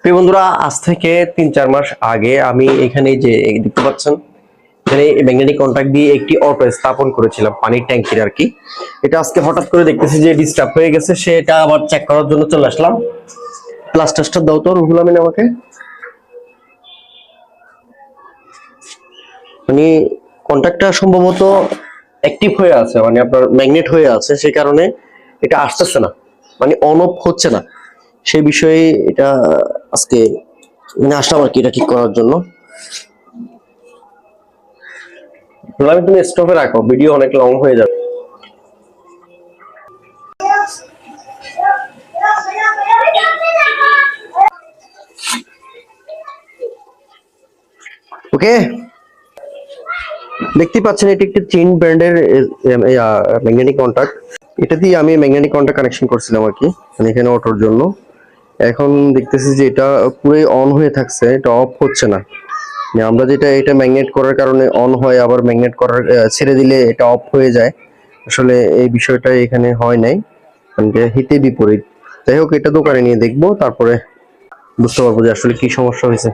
প্রিয় বন্ধুরা, আজ থেকে 3-4 মাস আগে আমি এখানে যে দেখতে পাচ্ছেন এখানে ম্যাগনেটিক কন্টাক্ট দিয়ে একটি অটো স্থাপন করেছিলাম, পানির ট্যাঙ্কির আর কি। এটা আজকে হঠাৎ করে দেখতেছি যে ডিস্টার্ব হয়ে গেছে, সেটা আবার চেক করার জন্য চলে আসলাম। প্লাস্টারটা দাও তো রুহুল আমিন আমাকে। মানে কন্টাক্টটা সম্ভবত অ্যাক্টিভ হয়ে আছে, মানে আপনার ম্যাগনেট হয়ে আছে, সেই কারণে এটা আসতেছে না, মানে অন অফ হচ্ছে না। সেই বিষয়ে এটা আজকে মানে আসলাম আর কি, এটা ঠিক করার জন্য। আমি তুমি স্টপে রাখো, ভিডিও অনেক লং হয়ে যাবে। ওকে, দেখতে পাচ্ছেন এটি একটি চিন ব্র্যান্ডের ম্যাগনেটিক কন্টাক্ট। এটা দিয়ে আমি ম্যাগনেটিক কন্টাক্ট কানেকশন করছিলাম আর কি, মানে এখানে অটোর জন্য। এখন দেখতেছি যে এটা পুরোই অন হয়ে থাকছে, এটা অফ হচ্ছে না। মানে আমরা যেটা এটা ম্যাগনেট করার কারণে অন হয়, আবার ম্যাগনেট করার ছেড়ে দিলে এটা অফ হয়ে যায়। আসলে এই বিষয়টা এখানে হয় নাই, মানে হিতে বিপরীত। যাই হোক, এটা দোকানে নিয়ে দেখবো, তারপরে বুঝতে পারবো যে আসলে কি সমস্যা হয়েছে।